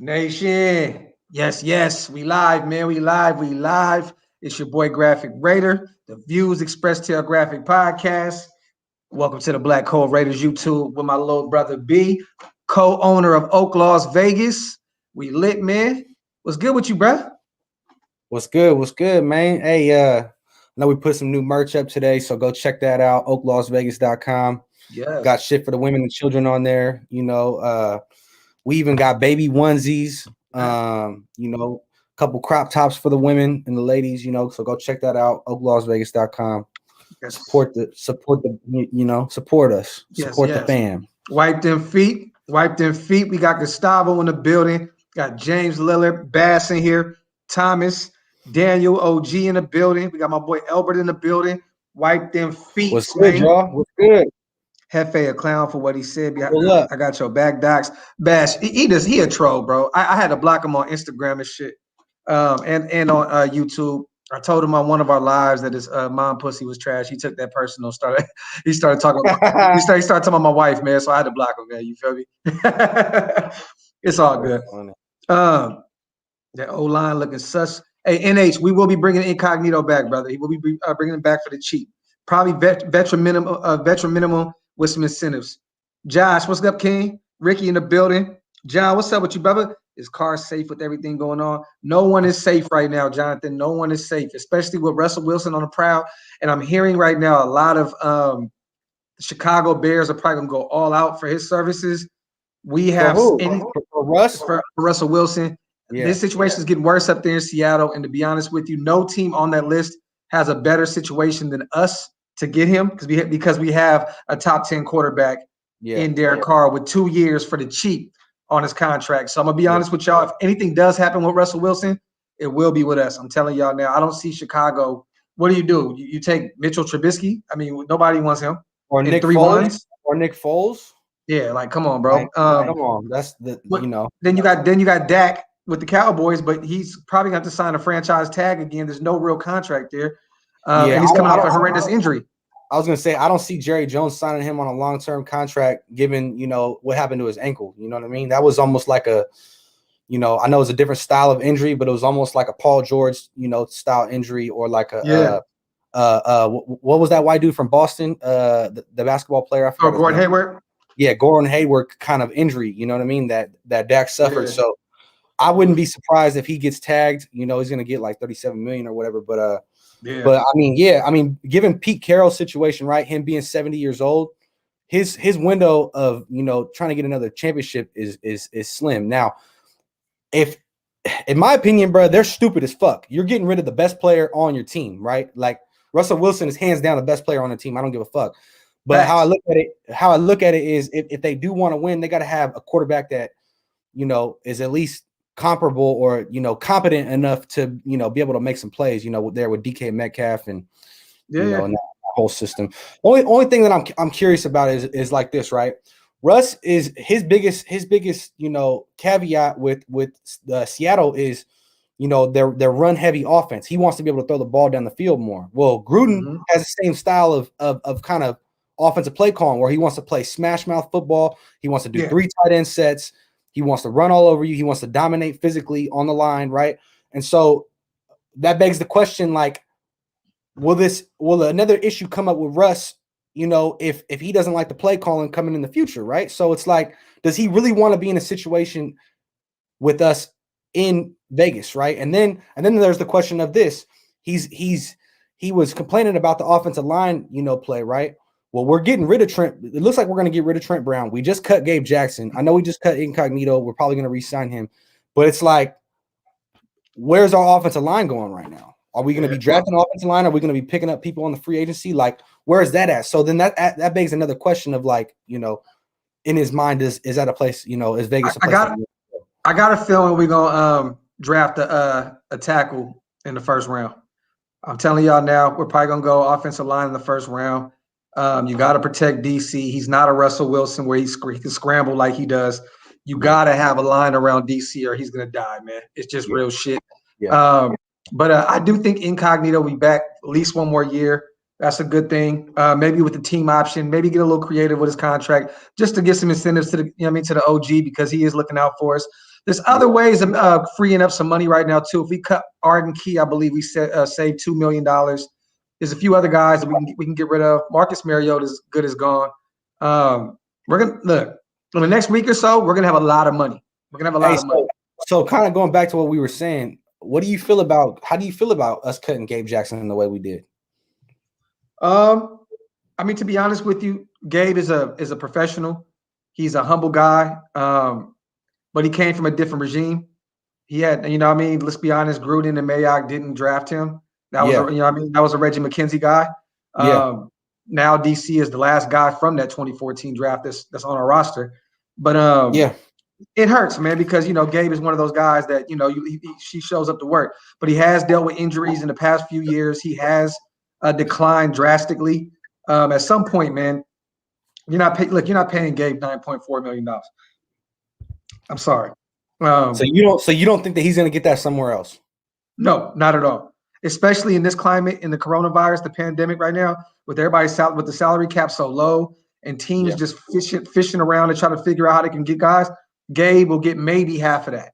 Nation. Yes, yes. We live, man. We live. We live. It's your boy Graphic Raider. The views expressed to our Graphic Podcast. Welcome to the Black Hole Raiders YouTube with my little brother B, co-owner of Oak Las Vegas. We lit, man. What's good with you, bruh? What's good? What's good, man? Hey, I know we put some new merch up today, so go check that out. oaklasvegas.com. Yes. Got shit for the women and children on there. We even got baby onesies. A couple crop tops for the women and the ladies. So go check that out. oaklasvegas.com. Yes. Support us. Support the fam. Wipe them feet. Wipe them feet. We got Gustavo in the building. Got James Lillard, Bass in here. Thomas, Daniel, OG in the building. We got my boy Albert in the building. Wipe them feet. What's good, y'all? What's good? Hefe a clown for what he said. I got your back, Docs. Bash, he a troll, bro. I had to block him on Instagram and shit, and on YouTube. I told him on one of our lives that his mom pussy was trash. He took that personal. He started talking. He started talking about my wife, man. So I had to block him, man. You feel me? It's all good. That O line looking sus. Hey, NH, we will be bringing Incognito back, brother. He will be bringing him back for the cheap. Probably veteran minimum with some incentives. Josh, what's up, King? Ricky in the building. John, what's up with you, brother? Is car safe with everything going on? No one is safe right now, Jonathan. No one is safe, especially with Russell Wilson on the prowl. And I'm hearing right now a lot of the Chicago Bears are probably going to go all out for his services. We have for Russell Wilson. Yeah. This situation is getting worse up there in Seattle. And to be honest with you, no team on that list has a better situation than us to get him because we have a top 10 quarterback in Derek Carr with 2 years for the cheap on his contract. So I'm going to be honest with y'all. If anything does happen with Russell Wilson, it will be with us. I'm telling y'all now. I don't see Chicago. What do? You take Mitchell Trubisky? I mean, nobody wants him. Or Nick Foles. Or Nick Foles. Yeah, like, come on, bro. Come on. That's Then you got Dak with the Cowboys, but he's probably going to sign a franchise tag again. There's no real contract there. And he's coming off a horrendous injury. I was going to say, I don't see Jerry Jones signing him on a long-term contract given, what happened to his ankle. You know what I mean? That was almost like I know it's a different style of injury, but it was almost like a Paul George, style injury or like what was that white dude from Boston? The basketball player? Gordon Hayward? Yeah, Gordon Hayward kind of injury, you know what I mean? That Dak suffered. Yeah. So I wouldn't be surprised if he gets tagged. He's going to get like $37 million or whatever. But given Pete Carroll's situation, right, him being 70 years old, his window of trying to get another championship is slim. Now, if in my opinion, bro, they're stupid as fuck. You're getting rid of the best player on your team, right? Like Russell Wilson is hands down the best player on the team. I don't give a fuck. But how I look at it is if they do want to win, they got to have a quarterback that is at least comparable or competent enough to be able to make some plays. There with DK Metcalf and and that whole system. Only thing that I'm curious about is like this, right? Russ is his biggest caveat with Seattle is their run heavy offense. He wants to be able to throw the ball down the field more. Well, Gruden has the same style of kind of offensive play calling where he wants to play smash mouth football. He wants to do 3 tight end sets. He wants to run all over you. He wants to dominate physically on the line, right? And so that begs the question, like, will another issue come up with Russ, if he doesn't like the play calling coming in the future, right? So it's like, does he really want to be in a situation with us in Vegas, right? And then there's the question of this. He was complaining about the offensive line, play, right? Well, we're getting rid of Trent. It looks like we're going to get rid of Trent Brown. We just cut Gabe Jackson. I know we just cut Incognito. We're probably going to re-sign him. But it's like, where's our offensive line going right now? Are we going to be drafting offensive line? Are we going to be picking up people on the free agency? Like, where is that at? So then that begs another question of like, in his mind, is that a place, is Vegas a place? I got a feeling we're going to draft a tackle in the first round. I'm telling y'all now, we're probably going to go offensive line in the first round. You got to protect DC. He's not a Russell Wilson where he can scramble like he does. You got to have a line around DC or he's going to die, man. It's just real shit. Yeah. But I do think Incognito will be back at least one more year. That's a good thing. Maybe with the team option, maybe get a little creative with his contract just to get some incentives to the OG because he is looking out for us. There's other ways of freeing up some money right now too. If we cut Arden Key, I believe we saved $2 million. There's a few other guys that we can get rid of. Marcus Mariota's good as gone. We're gonna look in the next week or so. We're gonna have a lot of money. We're gonna have a lot of money. So kind of going back to what we were saying, what do you feel about? How do you feel about us cutting Gabe Jackson in the way we did? I mean, to be honest with you, Gabe is a professional. He's a humble guy. But he came from a different regime. He had, you know what I mean? Let's be honest, Gruden and Mayock didn't draft him. That was, you know what I mean? That was a Reggie McKenzie guy. Now DC is the last guy from that 2014 draft that's on our roster. But it hurts, man, because, you know, Gabe is one of those guys that, you know, she shows up to work. But he has dealt with injuries in the past few years. He has declined drastically. At some point, man, you're not paying Gabe $9.4 million. I'm sorry. So you don't think that he's going to get that somewhere else? No, not at all. Especially in this climate, in the coronavirus, the pandemic right now, with everybody with the salary cap so low and teams just fishing around and trying to figure out how they can get guys. Gabe will get maybe half of that.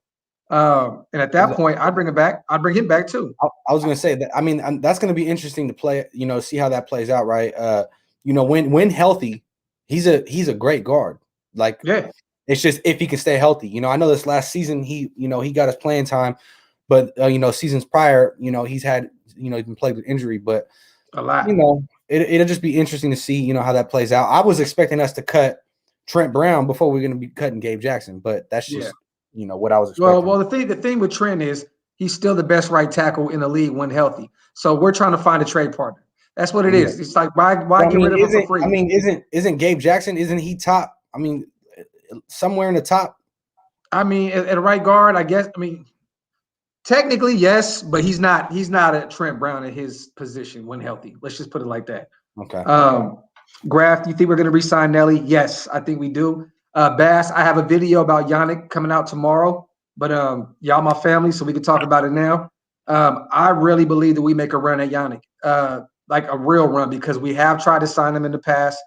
And at that point, I'd bring him back. I'd bring him back too. I was going to say that. I mean, that's going to be interesting to play. You know, see how that plays out, right? You know, when healthy, he's a great guard. Like, it's just if he can stay healthy. You know, I know this last season he got his playing time, but you know, seasons prior, you know, he's had, you know, he's been plagued with injury, but a lot. You know, it'll just be interesting to see, you know, how that plays out. I was expecting us to cut Trent Brown before we're going to be cutting Gabe Jackson, but that's just you know what I was expecting. Well, the thing with Trent is he's still the best right tackle in the league when healthy. So we're trying to find a trade partner. That's what it is. It's like why get rid of him for free? I mean, isn't Gabe Jackson? Isn't he top? I mean, somewhere in the top. I mean, at a right guard, I guess. I mean, technically yes, but he's not a Trent Brown at his position when healthy. Let's just put it like that. Okay. Graphk, do you think we're going to re-sign Nelly? Yes, I think we do. Bass, I have a video about Yannick coming out tomorrow, but y'all my family, so we can talk about it now. I really believe that we make a run at Yannick, like a real run, because we have tried to sign him in the past.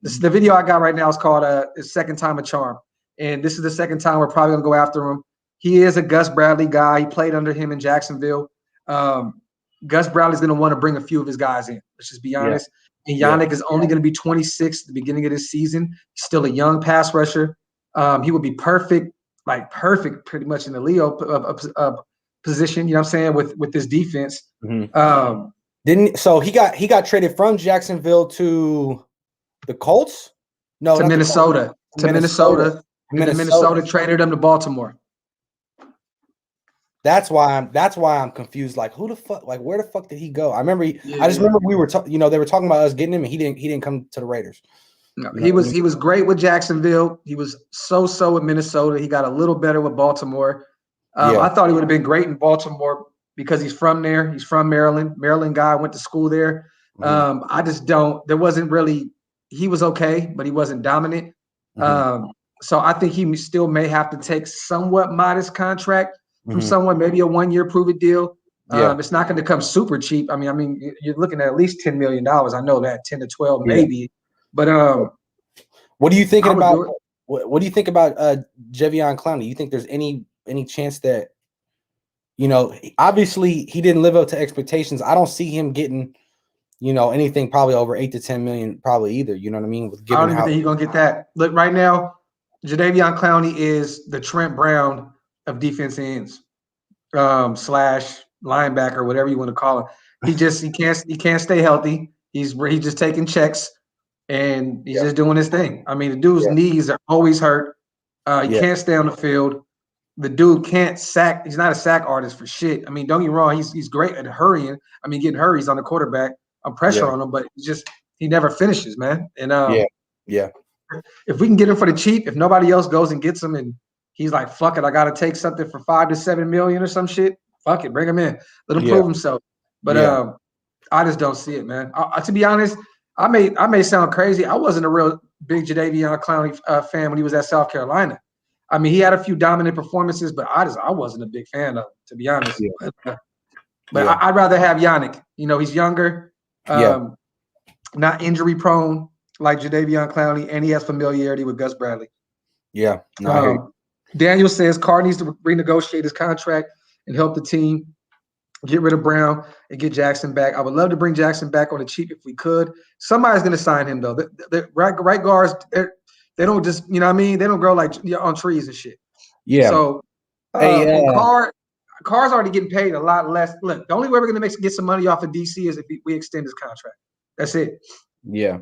The video I got right now is called Second Time a Charm. And this is the second time we're probably going to go after him. He is a Gus Bradley guy. He played under him in Jacksonville. Gus Bradley's going to want to bring a few of his guys in. Let's just be honest. And Yannick is only going to be 26 at the beginning of this season. He's still a young pass rusher. He would be perfect pretty much in the Leo position, you know what I'm saying, with this defense. So he got traded from Jacksonville to the Colts? No, to Minnesota. Minnesota traded him to Baltimore. That's why I'm confused. Like, who the fuck? Like, where the fuck did he go? I remember. I just remember we were, they were talking about us getting him, and he didn't come to the Raiders. No, he was great with Jacksonville. He was so with Minnesota. He got a little better with Baltimore. I thought he would have been great in Baltimore because he's from there. He's from Maryland. Maryland guy, went to school there. I just don't. There wasn't really. He was okay, but he wasn't dominant. So I think he still may have to take somewhat modest contract from someone, maybe a 1-year prove-it deal. It's not going to come super cheap. I mean, you're looking at least $10 million. I know that 10 to 12 maybe. But what do you think about what do you think about Jadeveon Clowney? You think there's any chance that, you know, obviously he didn't live up to expectations. I don't see him getting, you know, anything probably over 8 to 10 million probably either. You know what I mean? I don't even think he's gonna get that. Look, right now, Jadeveon Clowney is the Trent Brown of defense ends, / linebacker, whatever you want to call him. He can't stay healthy. He's just taking checks and he's just doing his thing. I mean, the dude's knees are always hurt. He can't stay on the field. The dude can't sack. He's not a sack artist for shit. I mean, don't get me wrong. He's great at hurrying. I mean, getting hurries on the quarterback. I'm pressure on him, but he never finishes, man. And if we can get him for the cheap, if nobody else goes and gets him, and he's like, "Fuck it, I got to take something for 5 to 7 million or some shit." Fuck it, bring him in. Let him prove himself. But I just don't see it, man. To be honest, I may sound crazy. I wasn't a real big Jadeveon Clowney fan when he was at South Carolina. I mean, he had a few dominant performances, but I wasn't a big fan of, to be honest. But I'd rather have Yannick. You know, he's younger, not injury prone like Jadeveon Clowney, and he has familiarity with Gus Bradley. Yeah, no, Daniel says Carr needs to renegotiate his contract and help the team get rid of Brown and get Jackson back. I would love to bring Jackson back on the cheap if we could. Somebody's going to sign him though. The right guards, they don't just, you know what I mean? They don't grow like on trees and shit. Yeah. So, and Carr's already getting paid a lot less. Look, the only way we're going to get some money off of DC is if we extend his contract. That's it. Yeah.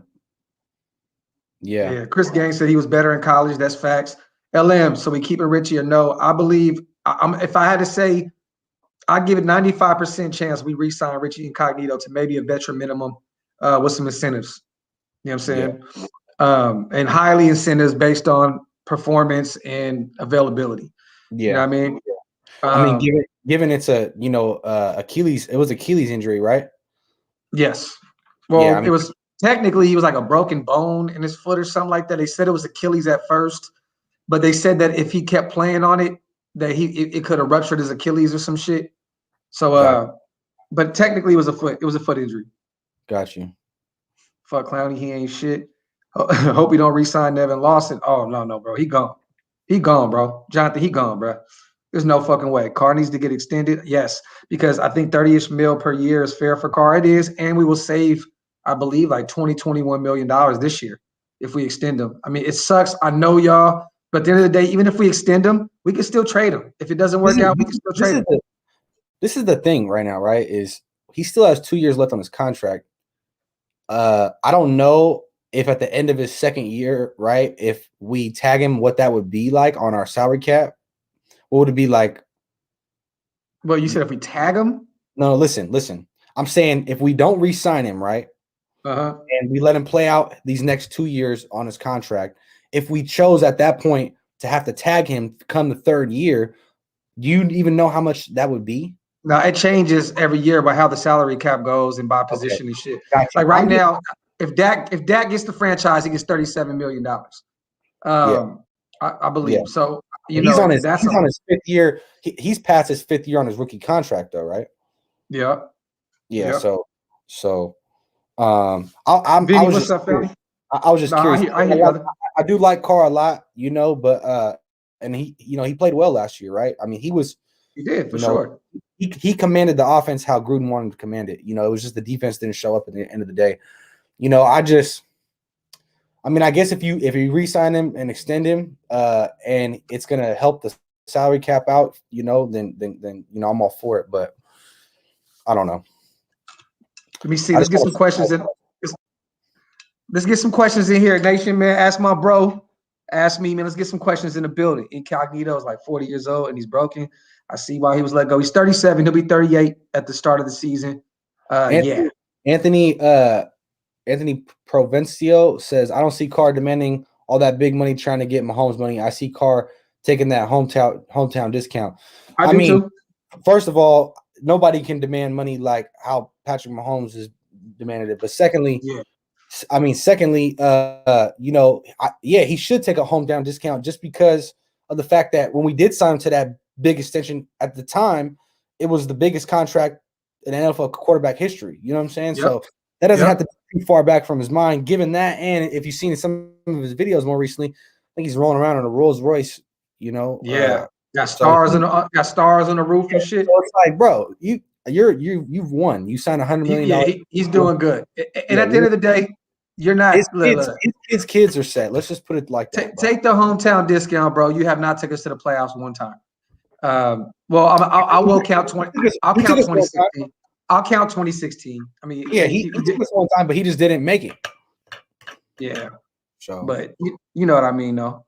Yeah. Chris Gang said he was better in college. That's facts. LM, so we keeping Richie or no? I believe if I had to say, I give it 95% chance we re-sign Richie Incognito to maybe a veteran minimum with some incentives. You know what I'm saying? Yeah. And highly incentives based on performance and availability. Yeah. You know what I mean? I mean, given it's a Achilles, it was Achilles injury, right? Yes. Well, it was technically he was like a broken bone in his foot or something like that. They said it was Achilles at first, but they said that if he kept playing on it, that it could have ruptured his Achilles or some shit. So, but technically it was a foot. It was a foot injury. Got you. Fuck Clowney, he ain't shit. Hope he don't re-sign Nevin Lawson. Oh no, bro, he gone. He gone, bro. Jonathan, he gone, bro. There's no fucking way. Carr needs to get extended. Yes, because I think 30-ish mil per year is fair for Carr. It is, and we will save, I believe, like $21 million this year if we extend him. I mean, it sucks. I know y'all, but at the end of the day, even if we extend him, we can still trade him. If it doesn't work out, we can still trade him. This is the thing right now, right? Is he still has 2 years left on his contract. I don't know if at the end of his second year, right, if we tag him, what that would be like on our salary cap. What would it be like? Well, you said if we tag him? No, listen. I'm saying if we don't re-sign him, right? And we let him play out these next 2 years on his contract. If we chose at that point to have to tag him come the third year, do you even know how much that would be? No, it changes every year by how the salary cap goes and by position and shit. Gotcha. Like right now, if Dak gets the franchise, he gets $37 million. I believe. So he's on his fifth year. He's past his fifth year on his rookie contract, though, right? Yeah. Yeah. So I was just curious. I do like Carr a lot, but and he played well last year, right? I mean, he did for sure. He commanded the offense how Gruden wanted to command it. It was just the defense didn't show up at the end of the day. I guess if you re-sign him and extend him, and it's gonna help the salary cap out, then I'm all for it. But I don't know. Let me see. Let's get some questions in. Let's get some questions in here, Nation, man. Ask my bro. Ask me, man. Let's get some questions in the building. Incognito is like 40 years old and he's broken. I see why he was let go. He's 37. He'll be 38 at the start of the season. Anthony Provencio says, I don't see Carr demanding all that big money trying to get Mahomes money. I see Carr taking that hometown discount. I mean, too. First of all, nobody can demand money like how Patrick Mahomes has demanded it. But secondly, he should take a hometown discount just because of the fact that when we did sign him to that big extension at the time, it was the biggest contract in NFL quarterback history. You know what I'm saying? Yep. So that doesn't have to be too far back from his mind, given that. And if you've seen some of his videos more recently, I think he's rolling around in a Rolls Royce, got stars on the roof and shit. So it's like, bro, you've won. You signed $100 million. Yeah, he's doing good. And at the end of the day, you're not. His kids are set. Let's just put it like that. Take the hometown discount, bro. You have not taken us to the playoffs one time. I will count 20. I'll count 2016. I'll count 2016. I mean, he took us one time, but he just didn't make it. Yeah. So, but you know what I mean, though.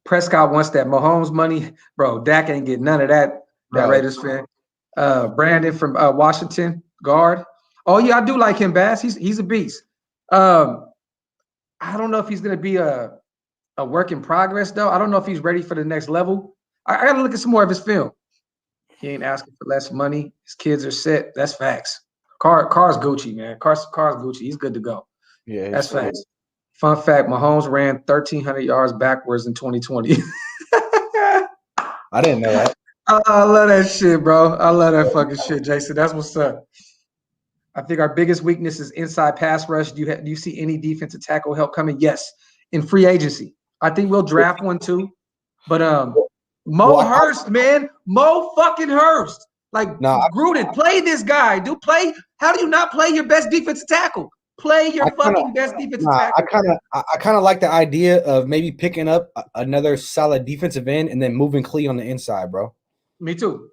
Prescott wants that Mahomes money, bro. Dak ain't getting none of that. That Raiders fan. Brandon from Washington, guard. Oh yeah, I do like him, Bass. He's a beast. I don't know if he's gonna be a work in progress though. I don't know if he's ready for the next level. I gotta look at some more of his film. He ain't asking for less money. His kids are set. That's facts. Carr's Gucci, man. Carr's Gucci. He's good to go. Yeah, that's facts. Fun fact: Mahomes ran 1,300 yards backwards in 2020. I didn't know that. I love that shit, bro. I love that fucking shit, Jason. That's what's up. I think our biggest weakness is inside pass rush. Do you see any defensive tackle help coming? Yes, in free agency. I think we'll draft one too. But Mo Hurst, man. Mo fucking Hurst. Like, No, Gruden, play this guy. Play. How do you not play your best defensive tackle? Play your fucking best defensive tackle. I kind of like the idea of maybe picking up another solid defensive end and then moving Clee on the inside, bro. Me too.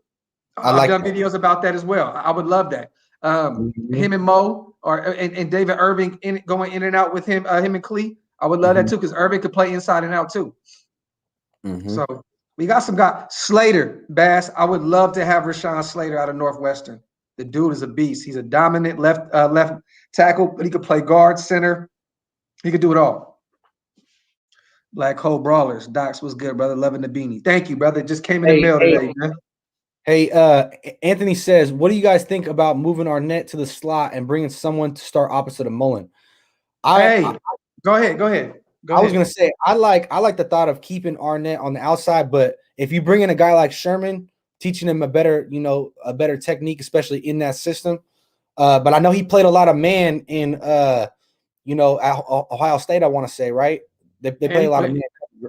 I've done videos about that as well. I would love that. Him and Mo and David Irving going in and out with him and Clee. I would love that too, because Irving could play inside and out too. So we got some guy Slater, Bass. I would love to have Rashawn Slater out of Northwestern. The dude is a beast. He's a dominant left tackle, but he could play guard, center. He could do it all. Black Hole Brawlers. Docs was good, brother. Loving the beanie. Thank you, brother. Just came in the mail today, man. Hey, Anthony says, what do you guys think about moving Arnett to the slot and bringing someone to start opposite of Mullen? Go ahead. I was gonna say I like the thought of keeping Arnett on the outside, but if you bring in a guy like Sherman, teaching him a better technique, especially in that system. But I know he played a lot of man in at Ohio State, I want to say, right? They play a lot of man.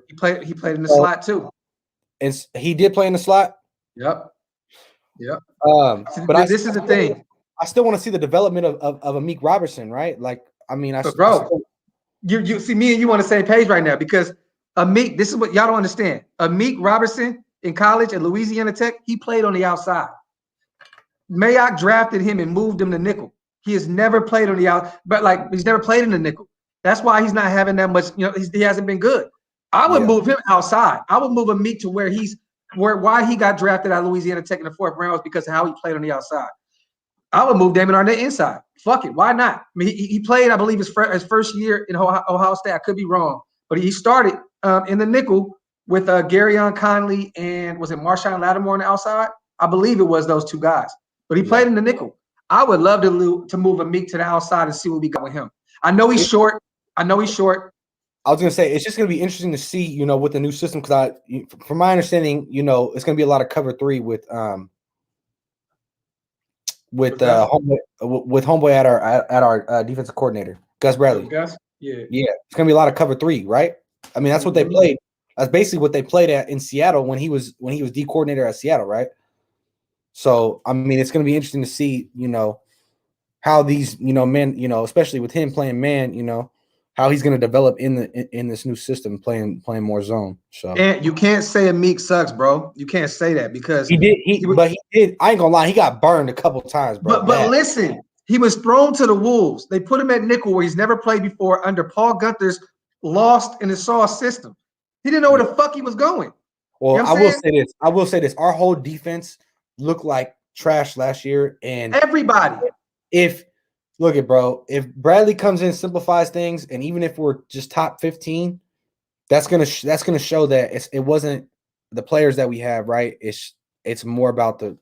He played in the slot too. He did play in the slot. Yep. But this is the thing. I still want to see the development of Amik Robertson, right? Like, I mean, you see, me and you on the same page right now, because Amik, this is what y'all don't understand. Amik Robertson in college at Louisiana Tech, he played on the outside. Mayock drafted him and moved him to nickel. He has never played on the out, but like he's never played in the nickel. That's why he's not having that much. He hasn't been good. I would move him outside. I would move Amik to why he got drafted out of Louisiana Tech in the 4th round was because of how he played on the outside. I would move Damon Arnett inside. Fuck it, why not? I mean, he played, I believe, his first year in Ohio State. I could be wrong, but he started in the nickel with Garyon Conley and was it Marshawn Lattimore on the outside? I believe it was those two guys, but he played in the nickel. I would love to move Amik to the outside and see what we got with him. I know he's short. I was gonna say it's just gonna be interesting to see, with the new system, because from my understanding, it's gonna be a lot of cover 3 with Homeboy at our defensive coordinator, Gus Bradley. It's gonna be a lot of cover 3, right? I mean, that's what they played. That's basically what they played at in Seattle when he was D coordinator at Seattle, right? So I mean, it's gonna be interesting to see, how these men, especially with him playing man, how he's going to develop in this new system, playing more zone. So, and you can't say Amik sucks, bro. You can't say that, because he did. I ain't gonna lie, he got burned a couple times, bro. But listen, he was thrown to the wolves. They put him at nickel where he's never played before under Paul Gunther's lost in the Sauce system. He didn't know where the fuck he was going. Well, I will say this. Our whole defense looked like trash last year, and everybody. Look at bro, if Bradley comes in, simplifies things, and even if we're just top 15, that's gonna show that it wasn't the players that we have, right? It's more about the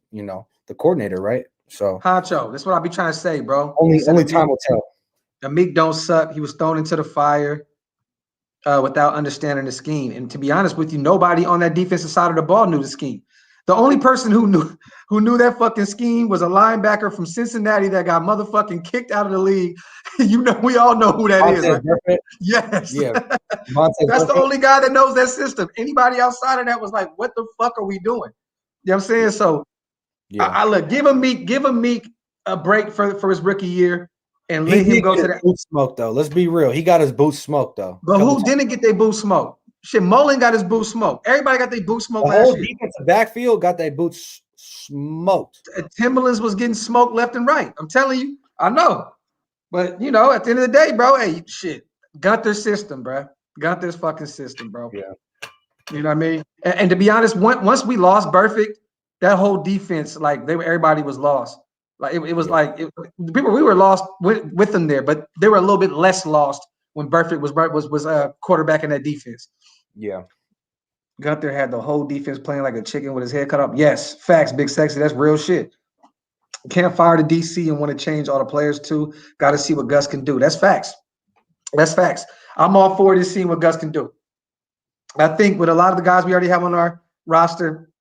coordinator, right? So Honcho, that's what I be trying to say, bro. Only time will tell. Amik don't suck. He was thrown into the fire without understanding the scheme. And to be honest with you, nobody on that defensive side of the ball knew the scheme. The only person who knew that fucking scheme was a linebacker from Cincinnati that got motherfucking kicked out of the league. We all know who that is. Right? Yes. Yeah. That's the only guy that knows that system. Anybody outside of that was like, what the fuck are we doing? You know what I'm saying? So I look, give Amik a break for his rookie year and let him go to that boot smoke though. Let's be real. He got his boot smoked though. But who didn't get their boot smoked? Shit, Mullen got his boot smoked. Everybody got their boot smoked last year. The whole defensive backfield got their boots smoked. Timberlands was getting smoked left and right. I'm telling you, I know. But, at the end of the day, bro, hey, shit, Gunther's system, bro. Gunther's fucking system, bro. Yeah. You know what I mean? And to be honest, once we lost Perfect, that whole defense, like, everybody was lost. Like, it was like, we were lost with them there, but they were a little bit less lost when Burfict was quarterback in that defense. Yeah. Gunther had the whole defense playing like a chicken with his head cut off. Yes, facts, Big Sexy. That's real shit. Can't fire the DC and want to change all the players too. Got to see what Gus can do. That's facts. That's facts. I'm all for this, seeing what Gus can do. I think with a lot of the guys we already have on our roster,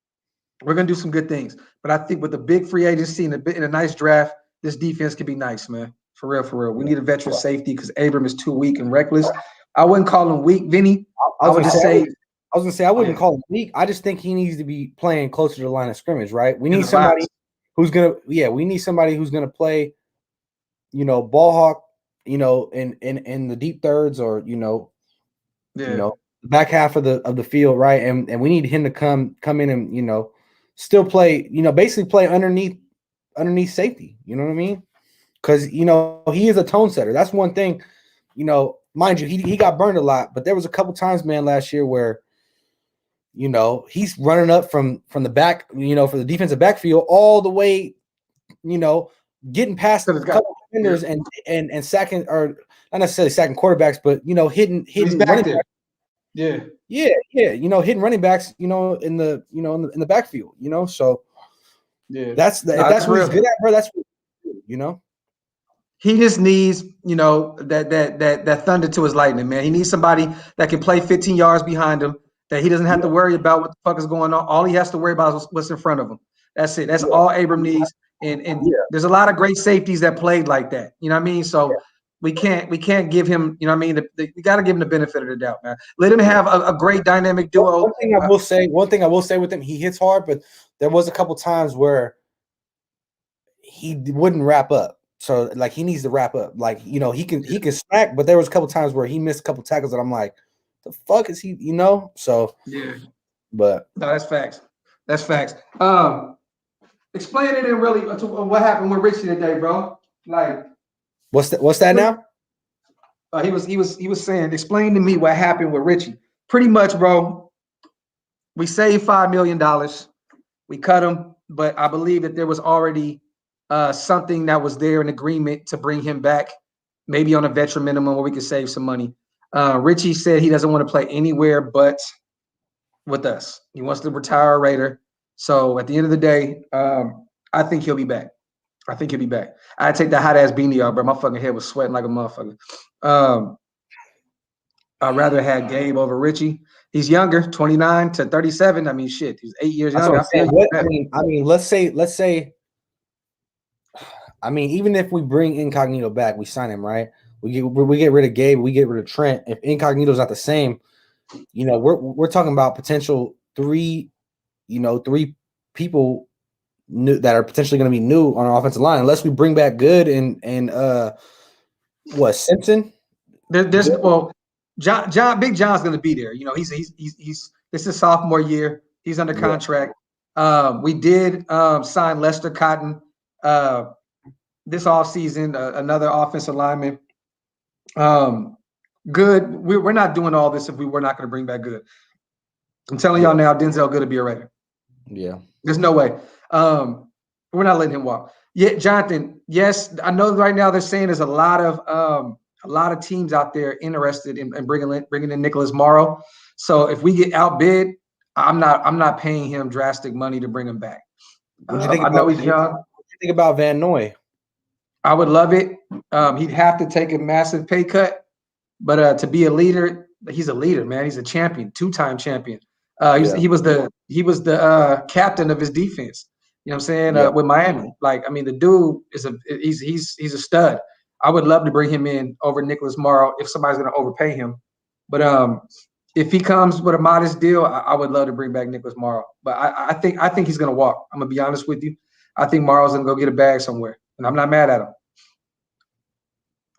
we're going to do some good things. But I think with the big free agency and a nice draft, this defense could be nice, man. For real, for real. We need a veteran safety because Abram is too weak and reckless. I wouldn't call him weak, Vinny. I would just say I was gonna say I wouldn't Yeah. call him weak. I just think he needs to be playing closer to the line of scrimmage, right? We In need the somebody box. we need somebody who's gonna play, ball hawk, in the deep thirds or Yeah. the back half of the field, right? And we need him to come in and still play, basically play underneath safety. You know what I mean? Because he is a tone setter. That's one thing. Mind you, he got burned a lot, but there was a couple times, man, last year where he's running up from the back, for the defensive backfield all the way, getting past So a it's got, couple yeah. defenders and sacking, or not necessarily sacking quarterbacks, but He's hitting back running there. backs. Yeah. Yeah, hitting running backs, in the backfield, So Yeah. if No, that's that's what he's real. good at, bro, that's what he's good. He just needs, that thunder to his lightning, man. He needs somebody that can play 15 yards behind him, that he doesn't have to Yeah, worry about what the fuck is going on. All he has to worry about is what's in front of him. That's it. That's yeah, all Abram needs. And yeah. there's a lot of great safeties that played like that. You know what I mean? So we can't give him, you know what I mean? We got to give him the benefit of the doubt, man. Let him Yeah. have a great dynamic duo. One thing I will say with him, he hits hard, but there was a couple times where he wouldn't wrap up. So like he needs to wrap up. Like, he can smack, but there was a couple times where he missed a couple tackles that I'm like, the fuck is he, So Yeah. but No, that's facts. That's facts. Explain it in really to what happened with Richie today, bro. Like, what's that now? he was saying, explain to me what happened with Richie. Pretty much, bro. We saved $5 million. We cut him, but I believe that there was already something that was there in agreement to bring him back, maybe on a veteran minimum where we could save some money. Richie said he doesn't want to play anywhere but with us. He wants to retire a Raider. So at the end of the day, I think he'll be back. I think he'll be back. I take that hot ass beanie off, bro. My fucking head was sweating like a motherfucker. Um, I'd rather have Gabe over Richie. He's younger, 29 to 37. I mean, shit, he's 8 years That's what younger. I'm I feel saying. you. Man. Let's say, even if we bring Incognito back, we sign him, right? We get rid of Gabe, we get rid of Trent. If Incognito's not the same, we're talking about potential three people new that are potentially going to be new on our offensive line, unless we bring back Good and Simpson. Well, Big John's going to be there. He's this is sophomore year. He's under contract. We did sign Lester Cotton this offseason, another offensive lineman. Good. We're not doing all this if we were not going to bring back Good. I'm telling y'all now, Denzel Good to be a Raider. Yeah. There's no way. We're not letting him walk. Yeah, Jonathan. Yes, I know right now they're saying there's a lot of teams out there interested in bringing in Nicholas Morrow. So if we get outbid, I'm not paying him drastic money to bring him back. I know he's young. What do you think about Van Noy? I would love it. He'd have to take a massive pay cut, but to be a leader, he's a leader, man. He's a champion, two-time champion. He was the captain of his defense. You know what I'm saying? With Miami. Like, I mean, the dude he's a stud. I would love to bring him in over Nicholas Morrow if somebody's going to overpay him. But if he comes with a modest deal, I would love to bring back Nicholas Morrow. But I think he's going to walk. I'm going to be honest with you. I think Morrow's going to go get a bag somewhere, and I'm not mad at him.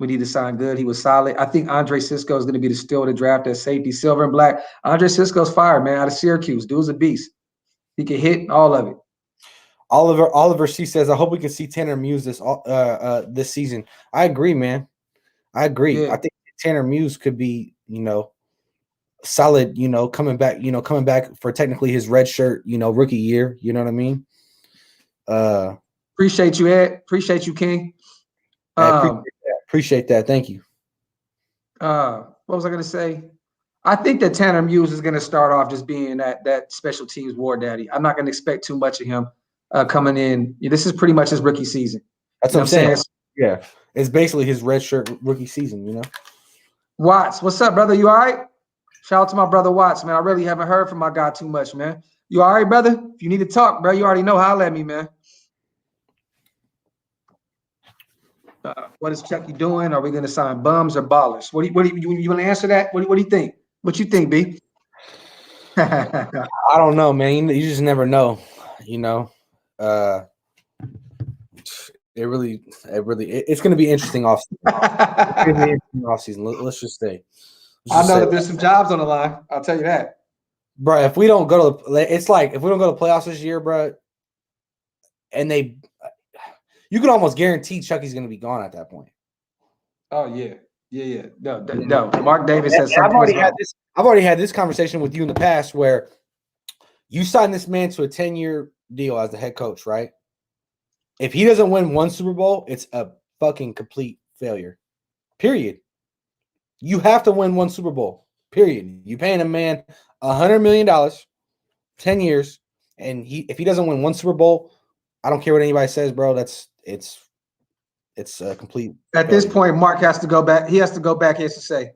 We need to sign Good. He was solid. I think Andre Cisco is going to be the steal of the draft at safety, silver and black. Andre Cisco's fired, man, out of Syracuse. Dude's a beast. He can hit all of it. Oliver C says, I hope we can see Tanner Muse this season. I agree, man. I agree. Yeah. I think Tanner Muse could be, solid, coming back for technically his red shirt, rookie year. You know what I mean? Appreciate you, Ed. Appreciate you, King. Appreciate that. Thank you. What was I going to say? I think that Tanner Muse is going to start off just being that special teams war daddy. I'm not going to expect too much of him coming in. This is pretty much his rookie season. That's what I'm saying. Yeah, it's basically his red shirt rookie season. Watts, what's up, brother? You all right? Shout out to my brother Watts, man. I really haven't heard from my guy too much, man. You all right, brother? If you need to talk, bro, you already know. Holla at me, man. What is Chucky doing? Are we going to sign bums or ballers? What do you want to answer that? What do you think? What you think, B? I don't know, man. You just never know. You know, it's going to be interesting off. Season. Let's just say. I know that there's some jobs on the line. I'll tell you that, bro. If we don't go to, it's like if we don't go to playoffs this year, bro, and you can almost guarantee Chucky's going to be gone at that point. Oh yeah. No. Mark Davis has something. I've already had this conversation with you in the past where you signed this man to a 10-year deal as the head coach, right? If he doesn't win one Super Bowl, it's a fucking complete failure. Period. You have to win one Super Bowl. Period. You paying a man $100 million, 10 years, and if he doesn't win one Super Bowl, I don't care what anybody says, bro. It's a complete. At this point, Mark has to go back. He has to go back. He has to say,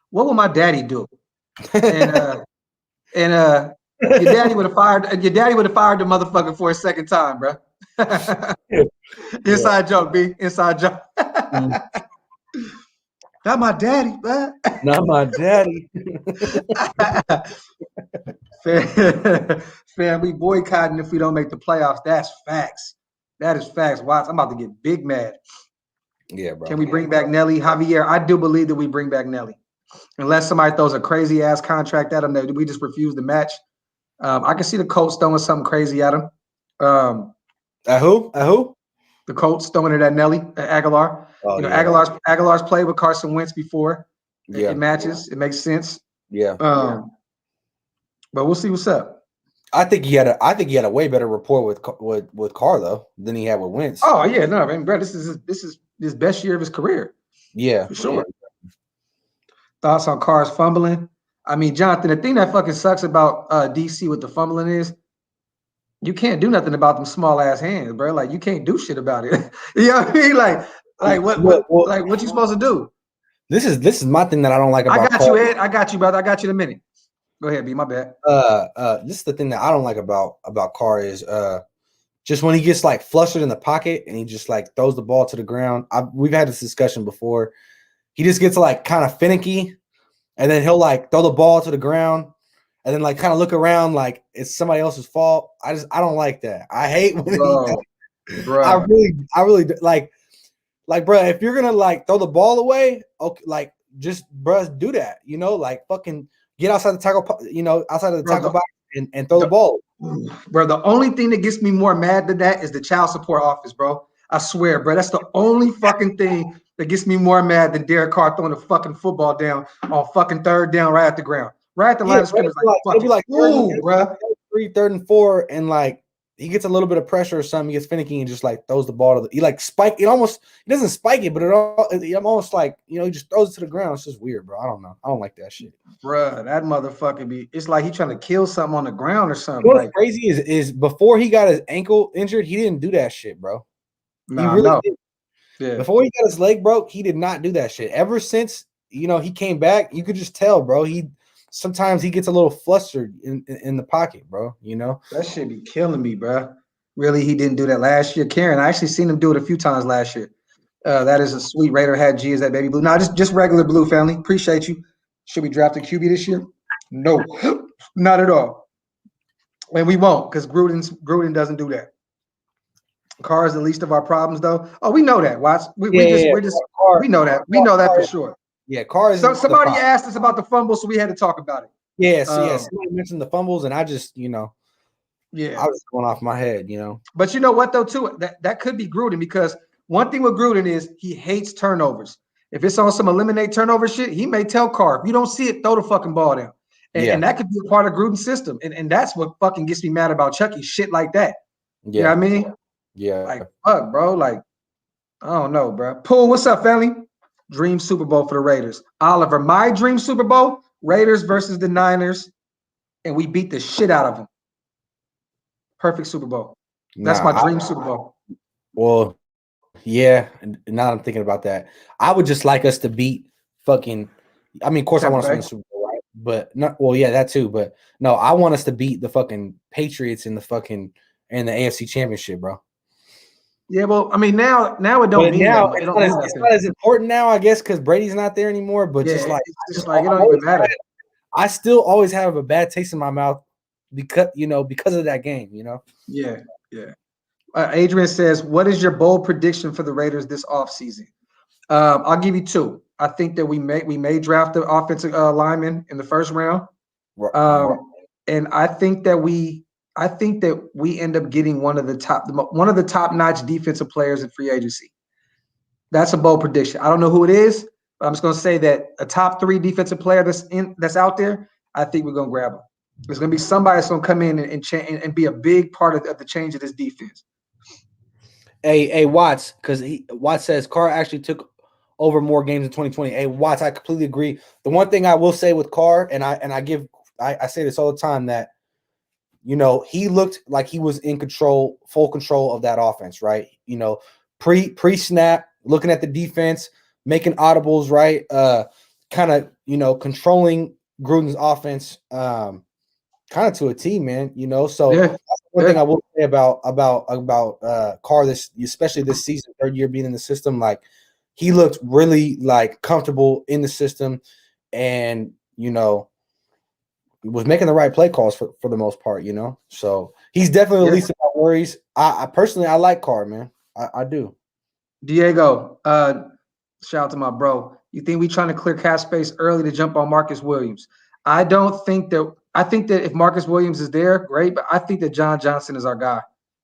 "What will my daddy do?" And your daddy would have fired. Your daddy would have fired the motherfucker for a second time, bro. Inside joke, B. Inside joke. Not my daddy, bro. Not my daddy. Fam, we boycotting if we don't make the playoffs. That's facts. That is facts. Watch, I'm about to get big mad. Yeah, bro. Can we bring back Nelly? Javier, I do believe that we bring back Nelly. Unless somebody throws a crazy ass contract at him that we just refuse to match. I can see the Colts throwing something crazy at him. At who? The Colts throwing it at Nelly, at Aguilar. Oh, Aguilar's played with Carson Wentz before. Yeah. It matches. It makes sense. Yeah. But we'll see what's up. I think he had a way better rapport with Carr though than he had with Wentz. Oh yeah, no, man, bro, this is his best year of his career. Yeah, for sure. Thoughts on Carr's fumbling? I mean, Jonathan, the thing that fucking sucks about DC with the fumbling is you can't do nothing about them small ass hands, bro. Like you can't do shit about it. You know what I mean? What you supposed to do? This is my thing that I don't like about. I got you, Ed. I got you, brother. I got you in a minute. Go ahead, B. My bad. This is the thing that I don't like about Carr is just when he gets like flustered in the pocket and he just like throws the ball to the ground. We've had this discussion before. He just gets like kind of finicky, and then he'll like throw the ball to the ground, and then like kind of look around like it's somebody else's fault. I don't like that. I hate when bro. I really like, bro. If you're gonna like throw the ball away, okay, like just bro, do that. You know, like fucking get outside the tackle. You know, outside of the tackle box and throw the ball. Bro, the only thing that gets me more mad than that is the child support office, bro. I swear, bro. That's the only fucking thing that gets me more mad than Derek Carr throwing the fucking football down on fucking third down right at the ground. Right at the line of scrimmage. It'll be like ooh, bro. 3rd and 4, and like he gets a little bit of pressure or something, he gets finicky and just like throws the ball to he like spike it almost he doesn't spike it, but it almost like he just throws it to the ground. It's just weird, bro. I don't know. I don't like that shit. Bro, that motherfucker it's like he trying to kill something on the ground or something. What's crazy is before he got his ankle injured, he didn't do that shit, bro. He really did. Yeah. Before he got his leg broke, he did not do that shit. Ever since he came back, you could just tell, bro. Sometimes he gets a little flustered in the pocket, bro. That shit be killing me, bro. Really, he didn't do that last year. Karen, I actually seen him do it a few times last year. That is a sweet Raider hat. G is that baby blue? No, just regular blue, family. Appreciate you. Should we draft a QB this year? No, not at all. And we won't, because Gruden doesn't do that. Carr is the least of our problems, though. Oh, we know that, Watts. We know that. We know that for sure. Yeah, Carr is. So somebody asked us about the fumble, so we had to talk about it. Yes. Somebody mentioned the fumbles, and I just, I was going off my head, But you know what, though, too? That could be Gruden, because one thing with Gruden is he hates turnovers. If it's on some eliminate turnover shit, he may tell Carr, if you don't see it, throw the fucking ball down. And that could be a part of Gruden's system. And that's what fucking gets me mad about Chucky, shit like that. Yeah. You know what I mean? Yeah. Like, fuck, bro. Like, I don't know, bro. Poole, what's up, family? Dream Super Bowl for the Raiders. Oliver, my dream Super Bowl, Raiders versus the Niners, and we beat the shit out of them. Perfect Super Bowl. That's my dream Super Bowl. Well, yeah, now I'm thinking about that. I would just like us to beat fucking – I mean, of course I want us to win the Super Bowl, right? But not – well, yeah, that too. But no, I want us to beat the fucking Patriots in the AFC Championship, bro. Yeah, well, I mean, now it don't mean now that. It's not as important now, I guess, because Brady's not there anymore. But just like it don't even matter. I still always have a bad taste in my mouth because of that game. Yeah, yeah. Adrian says, "What is your bold prediction for the Raiders this offseason?" I'll give you two. I think that we may draft the offensive lineman in the first round, and I think that we end up getting one of the top notch defensive players in free agency. That's a bold prediction. I don't know who it is, but I'm just going to say that a top 3 defensive player that's out there. I think we're going to grab him. There's going to be somebody that's going to come in and be a big part of the change of this defense. Hey, Watts, because Watts says Carr actually took over more games in 2020. Hey, Watts, I completely agree. The one thing I will say with Carr, and I say this all the time, that he looked like he was in control, full control of that offense, right? Pre-snap, looking at the defense, making audibles, right? Kind of controlling Gruden's offense, kind of to a T, man. So Yeah. One thing I will say about Carr, especially this season, third year being in the system, like he looked really like comfortable in the system, and was making the right play calls for the most part. So he's definitely the least of my worries. I personally like Carr, man. I do. Diego, shout out to my bro. You think we trying to clear cap space early to jump on Marcus Williams? I don't think that. I think that if Marcus Williams is there, great. But I think that John Johnson is our guy.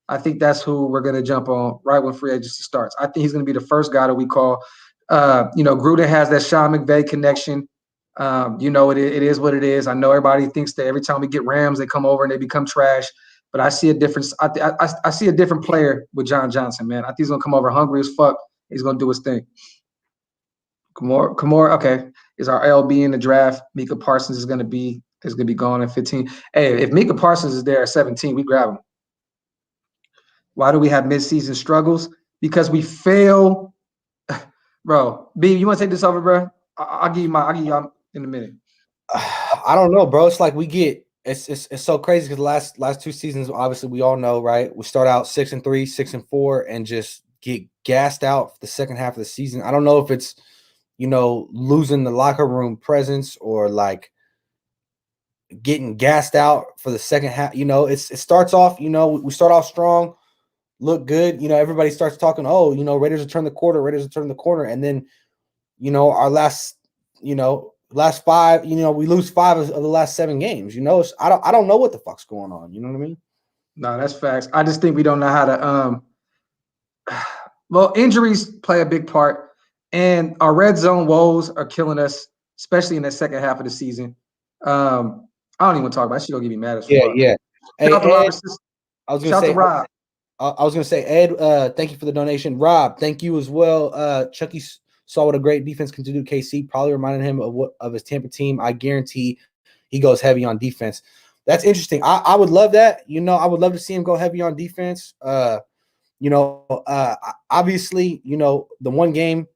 I think that's who we're going to jump on right when free agency starts. I think he's going to be the first guy that we call. Gruden has that Sean McVay connection. It is what it is. I know everybody thinks that every time we get Rams, they come over and they become trash. But I see a difference. I see a different player with John Johnson, man. I think he's going to come over hungry as fuck. He's going to do his thing. Kamora, okay, is our LB in the draft. Micah Parsons is going to be gone at 15. Hey, if Micah Parsons is there at 17, we grab him. Why do we have midseason struggles? Because we fail, bro. B, you want to take this over, bro? I'll give you in a minute. I don't know, bro. It's like we get it's so crazy because the last 2 seasons, obviously we all know, right? We start out 6-3, 6-4, and just get gassed out for the second half of the season. I don't know if it's losing the locker room presence or like getting gassed out for the second half. It starts off, we start off strong, look good. Everybody starts talking, Raiders will turn the corner. And then, our last 5, we lose 5 of the last 7 games. I don't know what the fuck's going on. You know what I mean? No, that's facts. I just think we don't know how to well, injuries play a big part. And our red zone woes are killing us, especially in the second half of the season. I don't even want to talk about it. She's going to get me mad as fuck. Yeah. Hey, shout out to Rob. I was going to say, Ed, thank you for the donation. Rob, thank you as well. Chucky saw what a great defense can do to KC, probably reminded him of his Tampa team. I guarantee he goes heavy on defense. That's interesting. I would love that. I would love to see him go heavy on defense. Obviously, the one game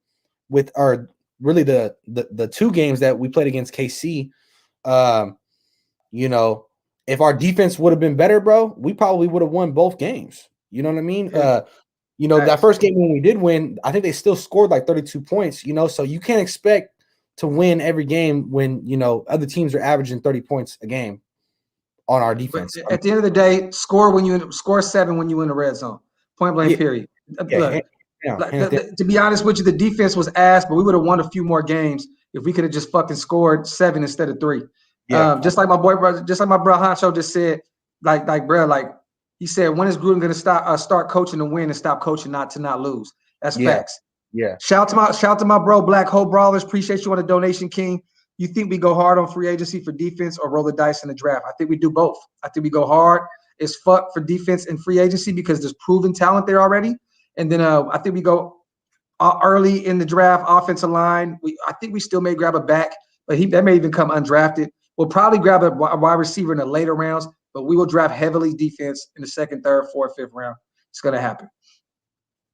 really the 2 games that we played against KC, if our defense would have been better, bro, we probably would have won both games. You know what I mean? That first game when we did win, I think they still scored like 32 points, so you can't expect to win every game when, other teams are averaging 30 points a game on our defense. But at the end of the day, score 7 when you in the red zone. Point blank, period. Look, to be honest with you, the defense was ass, but we would have won a few more games if we could have just fucking scored 7 instead of 3. Yeah. Just like my bro Hancho just said, he said, when is Gruden going to start coaching to win and stop coaching not to not lose? That's facts. Yeah. Shout out to my bro Black Hole Brawlers. Appreciate you on the donation, King. You think we go hard on free agency for defense or roll the dice in the draft? I think we do both. I think we go hard as fuck for defense and free agency because there's proven talent there already. And then I think we go early in the draft, offensive line. I think we still may grab a back, but that may even come undrafted. We'll probably grab a wide receiver in the later rounds, but we will draft heavily defense in the 2nd, 3rd, 4th, 5th round. It's going to happen.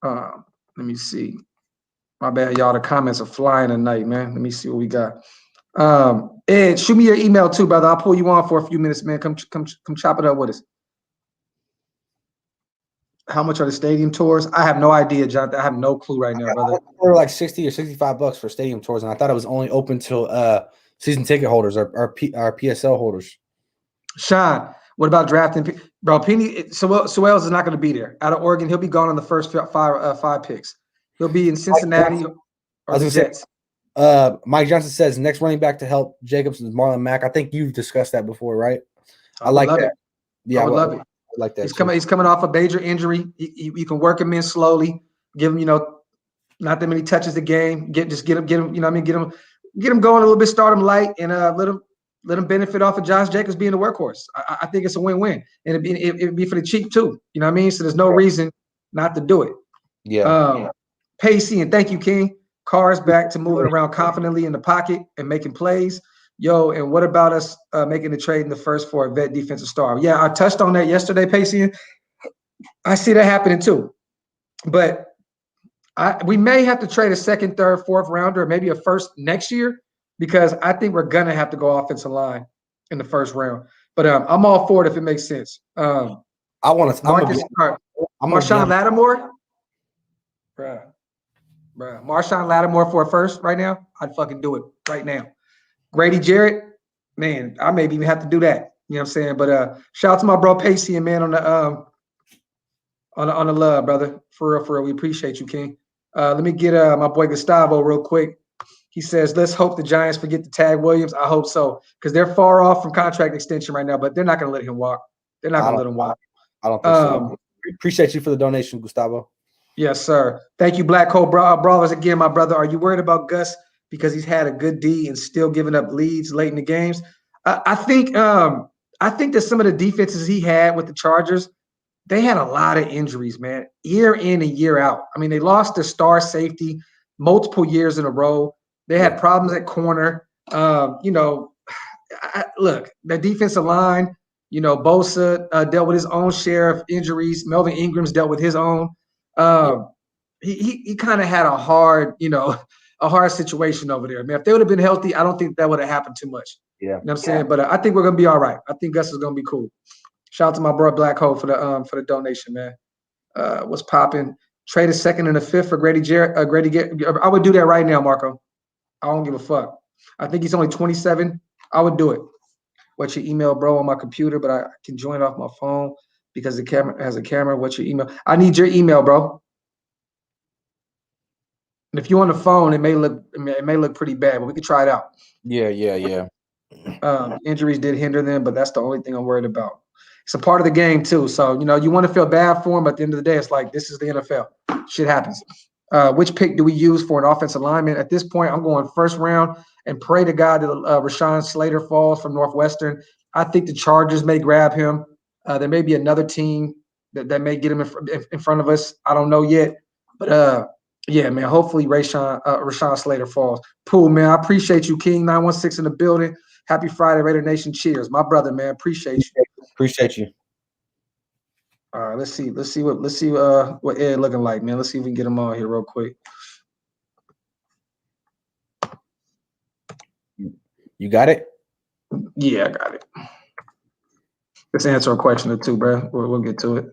Let me see. My bad, y'all. The comments are flying tonight, man. Let me see what we got. Ed, shoot me your email too, brother. I'll pull you on for a few minutes, man. Come chop it up with us. How much are the stadium tours? I have no idea, Jonathan. I have no clue right now, brother. They were like $60 or $65 for stadium tours, and I thought it was only open till season ticket holders, our PSL holders. Sean, what about drafting? Bro, Sewells is not going to be there. Out of Oregon, he'll be gone on the first five picks. He'll be in Cincinnati or the Jets. Mike Johnson says next running back to help Jacobs is Marlon Mack. I think you've discussed that before, right? I like that. Yeah, I would love it. I like that. He's coming off a major injury. You can work him in slowly, give him, not that many touches a game. Get him, get him going a little bit, start him light, and let him benefit off of Josh Jacobs being the workhorse. I think it's a win-win, and it'd be for the cheap too. You know what I mean? So there's no reason not to do it. Yeah. Pacey, and thank you, King. Carr's back to moving around confidently in the pocket and making plays. Yo, and what about us making the trade in the first for a vet defensive star? Yeah, I touched on that yesterday, Pacey. I see that happening too. But we may have to trade a second, third, fourth rounder, or maybe a first next year, because I think we're going to have to go offensive line in the first round. But I'm all for it if it makes sense. I want to – Marshawn Lattimore? Bruh. Marshawn Lattimore for a first right now? I'd fucking do it right now. Grady Jarrett, man, I maybe even have to do that. You know what I'm saying? But shout out to my bro Pacey and man on the love, brother. For real, we appreciate you, King. Let me get my boy Gustavo real quick. He says, let's hope the Giants forget to tag Williams. I hope so, because they're far off from contract extension right now, but they're not going to let him walk. They're not going to let him walk. I don't think so. Appreciate you for the donation, Gustavo. Yes, sir. Thank you, Black Hole Brawlers. Again, my brother, are you worried about Gus because he's had a good D and still giving up leads late in the games? I think that some of the defenses he had with the Chargers, they had a lot of injuries, man, year in and year out. I mean, they lost their star safety multiple years in a row. They had problems at corner. Look, the defensive line, Bosa dealt with his own share of injuries. Melvin Ingram's dealt with his own. He kind of had a hard situation over there. Man, if they would have been healthy, I don't think that would have happened too much. Yeah. You know what I'm saying? But I think we're going to be all right. I think Gus is going to be cool. Shout out to my bro Black Hole for the donation, man. What's popping? Trade a second and a fifth for Grady Jarrett. I would do that right now, Marco. I don't give a fuck. I think he's only 27. I would do it. What's your email, bro, on my computer? But I can join off my phone because the camera has a camera. What's your email? I need your email, bro. And if you're on the phone, it may look pretty bad, but we can try it out. Yeah. Injuries did hinder them, but that's the only thing I'm worried about. It's a part of the game too. So, you want to feel bad for him, but at the end of the day, it's like, this is the NFL. Shit happens. Which pick do we use for an offensive lineman? At this point, I'm going first round and pray to God that Rashawn Slater falls from Northwestern. I think the Chargers may grab him. There may be another team that may get him in front of us. I don't know yet. But, yeah, man, hopefully Rashawn Slater falls. Pool, man, I appreciate you, King. 916 in the building. Happy Friday, Raider Nation. Cheers. My brother, man, appreciate you. Appreciate you. All right, let's see what Ed looking like, man. Let's see if we can get him on here real quick. You got it? Yeah, I got it. Let's answer a question or two, bro. We'll get to it.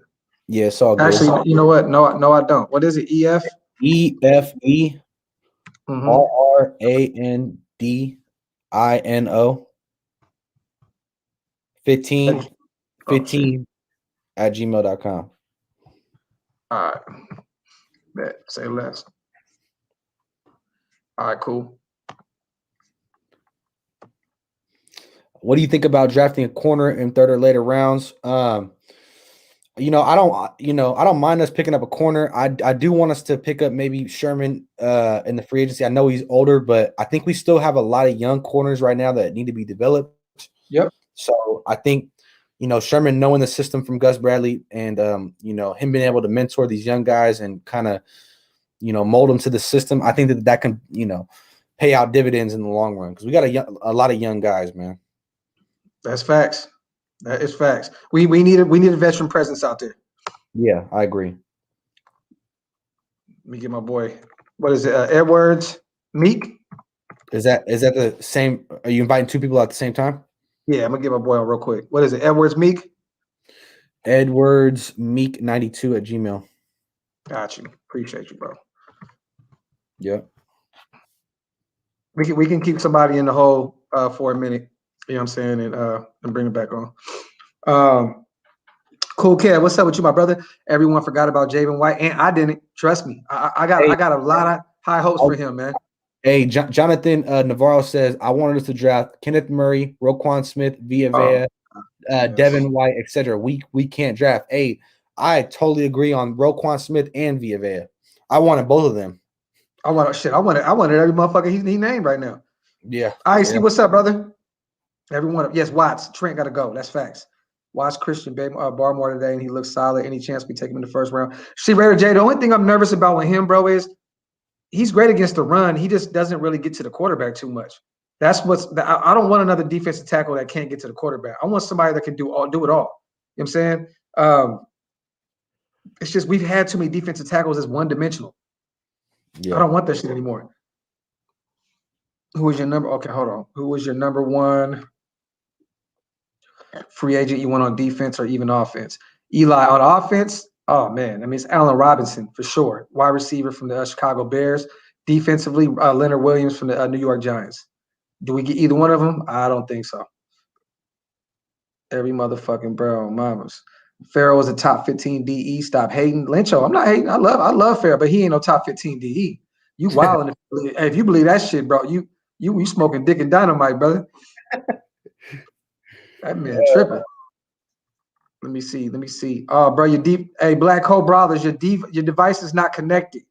Yeah, it's all good. Actually, you know what? No, I don't. What is it? EF? EFE RRANDINO 15 at gmail.com. All right. Bet. Say less. All right, cool. What do you think about drafting a corner in third or later rounds? I don't mind us picking up a corner. I do want us to pick up maybe Sherman in the free agency. I know he's older, but I think we still have a lot of young corners right now that need to be developed. Yep. So I think, Sherman knowing the system from Gus Bradley and, him being able to mentor these young guys and kind of, mold them to the system. I think that can, pay out dividends in the long run because we got a lot of young guys, man. That's facts. That is facts. We need a veteran presence out there. Yeah, I agree. Let me get my boy. What is it? Edwards Meek. Is that the same? Are you inviting two people at the same time? Yeah, I'm gonna get my boy on real quick. What is it? Edwards Meek. Edwards Meek 92 at Gmail. Got you. Appreciate you, bro. Yeah. We can keep somebody in the hole for a minute. You know what I'm saying? And bring it back on. Cool Cat, what's up with you, my brother? Everyone forgot about Javen White, and I didn't. Trust me. I got a lot of high hopes for him, man. Hey, Jonathan Navarro says, I wanted us to draft Kenneth Murray, Roquan Smith, Villa, Devin White, etc. We can't draft. Hey, I totally agree on Roquan Smith and Villa. I wanted both of them. I wanted every motherfucker he named right now. Yeah. I see. What's up, brother? Everyone. Yes, Watts. Trent got to go. That's facts. Watch Christian Barmore today, and he looks solid. Any chance we take him in the first round? See, Raider J, the only thing I'm nervous about with him, bro, is he's great against the run. He just doesn't really get to the quarterback too much. That's I don't want another defensive tackle that can't get to the quarterback. I want somebody that can do it all. You know what I'm saying? It's just we've had too many defensive tackles as one-dimensional. Yeah. I don't want that shit anymore. Who was your number? Okay, hold on. Who was your number one free agent you want on defense or even offense? Eli on offense? Oh, man. I mean, it's Allen Robinson for sure. Wide receiver from the Chicago Bears. Defensively, Leonard Williams from the New York Giants. Do we get either one of them? I don't think so. Every motherfucking bro, mamas. Farrell was a top 15 DE. Stop hating. Lyncho, I'm not hating. I love Farrell, but he ain't no top 15 DE. You wilding if you believe that shit, bro. You smoking dick and dynamite, brother. That man tripping. Let me see. Oh, bro, hey, Black Hole Brothers, your device is not connected.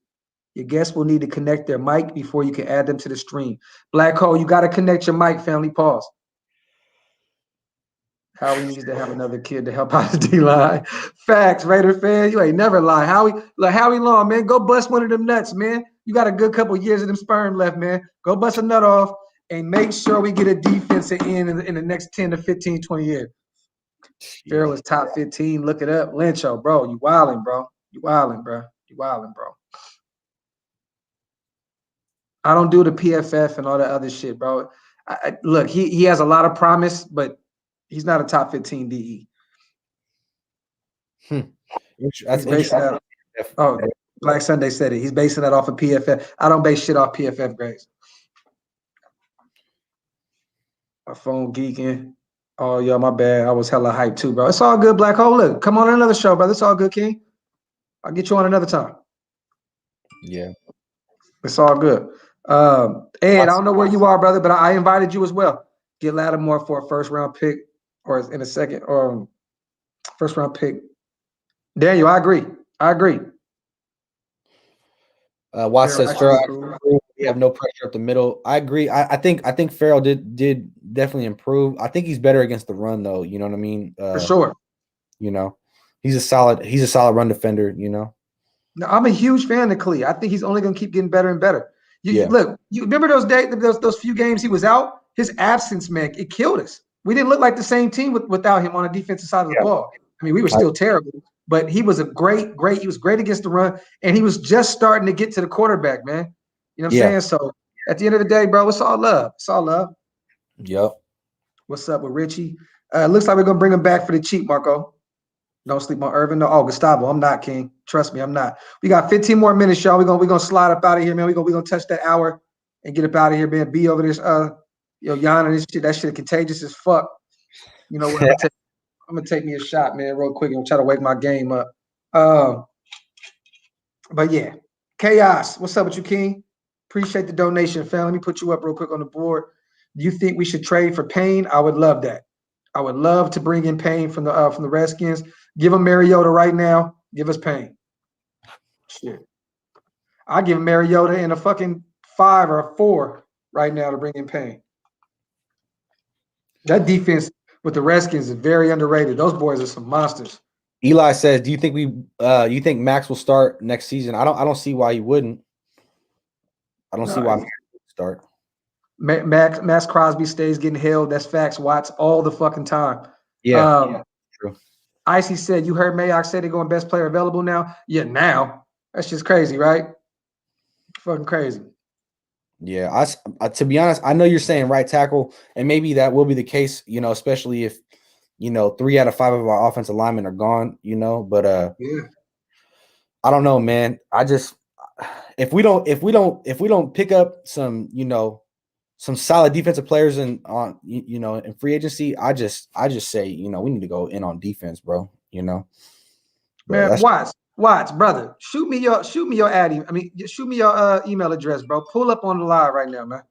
Your guests will need to connect their mic before you can add them to the stream. Black Hole, you got to connect your mic, family. Pause. Howie needs to have another kid to help out the D-line. Facts, Raider fan. You ain't never lie. Howie Long, man, go bust one of them nuts, man. You got a good couple years of them sperm left, man. Go bust a nut off and make sure we get a defensive end in the next 10 to 15, 20 years. Farrell is top 15. Look it up. Lyncho, bro. You wilding, bro. I don't do the PFF and all that other shit, bro. Look, he has a lot of promise, but he's not a top 15 DE. That's interesting. Black Sunday said it. He's basing that off of PFF. I don't base shit off PFF grades. My phone geeking. Oh, yo, my bad. I was hella hyped too, bro. It's all good, Black Hole. Look, come on another show, brother. It's all good, King. I'll get you on another time. Yeah. It's all good. Ed, I don't know where you are, brother, but I invited you as well. Get Lattimore for a first-round pick or in a second or first-round pick. Daniel, I agree. Watts says Farrell, we have no pressure up the middle. I agree. I think Farrell did definitely improve. I think he's better against the run though. You know what I mean? For sure. You know, he's a solid run defender. You know. No, I'm a huge fan of Klee. I think he's only going to keep getting better and better. Look, you remember those days, those few games he was out? His absence, man, it killed us. We didn't look like the same team without him on the defensive side of the ball. I mean, we were still terrible, but he was he was great against the run, and he was just starting to get to the quarterback, man. You know what I'm saying? So at the end of the day, bro, it's all love. Yep. What's up with Richie? Looks like we're going to bring him back for the cheap, Marco. Don't sleep on Irvin. No, Gustavo, I'm not, King. Trust me, I'm not. We got 15 more minutes, y'all. We're gonna slide up out of here, man. We're gonna touch that hour and get up out of here, man. Be over this Jan and this shit. That shit contagious as fuck. You know what? I'm gonna take me a shot, man, real quick and try to wake my game up. But yeah, Chaos. What's up with you, King? Appreciate the donation, fam. Let me put you up real quick on the board. Do you think we should trade for Payne? I would love that. I would love to bring in Payne from the Redskins. Give him Mariota right now. Give us Payne. Shit. I give Mariota in a fucking 5 or a 4 right now to bring in Payne. That defense with the Redskins is very underrated. Those boys are some monsters. Eli says, "Do you think you think Max will start next season?" I don't see why he wouldn't. I don't see why Max would start. Max Crosby stays getting held. That's facts. Watts all the fucking time. Yeah. True. Icy said, you heard Mayock say they're going best player available now? Yeah, now. That's just crazy, right? Fucking crazy. Yeah, I to be honest, I know you're saying right tackle, and maybe that will be the case, you know, especially if, 3 out of 5 of our offensive linemen are gone, but I don't know, man. I just if we don't pick up some some solid defensive players in in free agency, I just say, we need to go in on defense, bro. But Man, Watts, brother, shoot me your ad. Shoot me your email address, bro. Pull up on the live right now, man.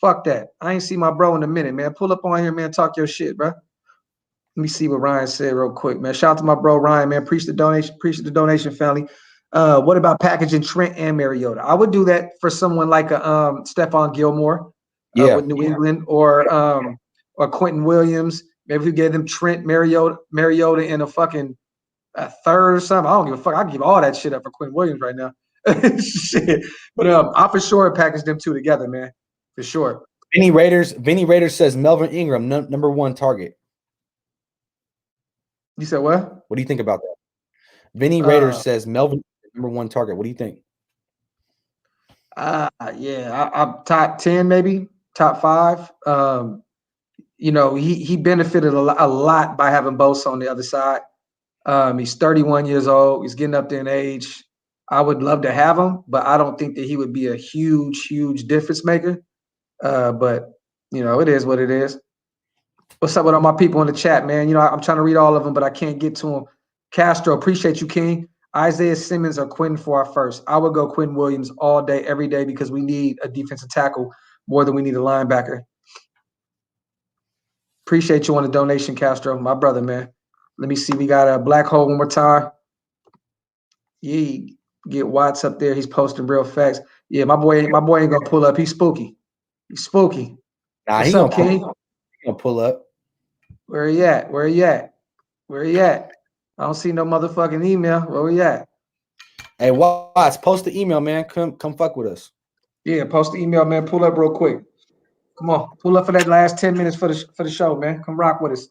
Fuck that. I ain't see my bro in a minute, man. Pull up on here, man. Talk your shit, bro. Let me see what Ryan said real quick, man. Shout out to my bro Ryan, man. Appreciate the donation, family. What about packaging Trent and Mariota? I would do that for someone like a Stephon Gilmore with New England, or Quentin Williams. Maybe we gave them Trent, Mariota in a third or something. I don't give a fuck. I give all that shit up for Quentin Williams right now. Shit. But I for sure package them two together, man. For sure. Vinny Raiders says Melvin Ingram, number 1 target. You said what? What do you think about that? Vinny Raiders says Melvin number 1 target. What do you think? Yeah, I'm top 10, maybe top 5. He benefited a lot by having Bosa on the other side. He's 31 years old. He's getting up there in age. I would love to have him, but I don't think that he would be a huge difference maker. But it is what it is. What's up with all my people in the chat, man? I'm trying to read all of them, but I can't get to them. Castro, appreciate you, King. Isaiah Simmons or Quentin for our first. I would go Quentin Williams all day, every day, because we need a defensive tackle more than we need a linebacker. Appreciate you on the donation, Castro, my brother, man. Let me see. We got a Black Hole one more time. Yeah, get Watts up there. He's posting real facts. Yeah, my boy ain't gonna pull up. He's spooky. Nah, what's up, King? He gonna pull up. Where he at? I don't see no motherfucking email. Where we at? Hey, Watts, post the email, man. Come fuck with us. Yeah, post the email, man. Pull up real quick. Come on, pull up for that last 10 minutes for the show, man. Come rock with us.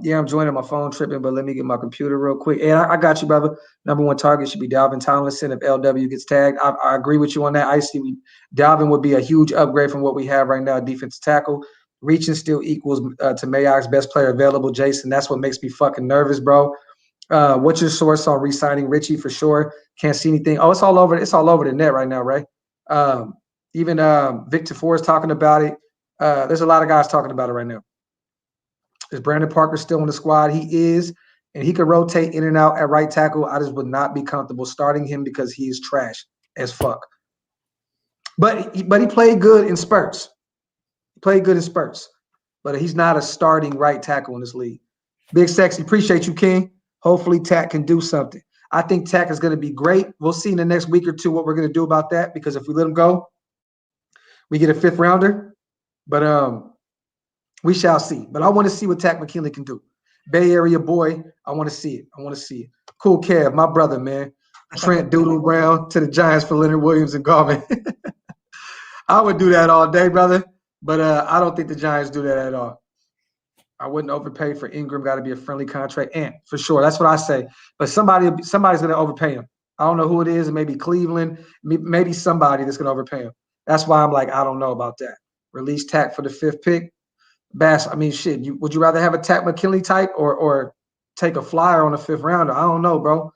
Yeah, I'm joining my phone tripping, but let me get my computer real quick. And I got you, brother. Number 1 target should be Dalvin Tomlinson if LW gets tagged. I agree with you on that. I see Dalvin would be a huge upgrade from what we have right now, defensive tackle. Reaching still equals to Mayock's best player available, Jason. That's what makes me fucking nervous, bro. What's your source on re-signing Richie? For sure. Can't see anything. Oh, it's all over the net right now, right? Even Victor Ford is talking about it. There's a lot of guys talking about it right now. Is Brandon Parker still in the squad? He is, and he could rotate in and out at right tackle. I just would not be comfortable starting him because he is trash as fuck. But he played good in spurts. But he's not a starting right tackle in this league. Big Sexy, appreciate you, King. Hopefully Tack can do something. I think Tack is going to be great. We'll see in the next week or two what we're going to do about that, because if we let him go, we get a 5th rounder. But we shall see. But I want to see what Tack McKinley can do. Bay Area boy, I want to see it. Cool Kev, my brother, man. Trent Doodle Brown to the Giants for Leonard Williams and Garvin. I would do that all day, brother. But I don't think the Giants do that at all. I wouldn't overpay for Ingram. Got to be a friendly contract, and for sure, that's what I say. But somebody's going to overpay him. I don't know who it is. Maybe Cleveland. Maybe somebody that's going to overpay him. That's why I'm like, I don't know about that. Release Tack for the 5th pick. Bass. I mean, shit. Would you rather have a Tack McKinley type or take a flyer on a 5th rounder? I don't know, bro.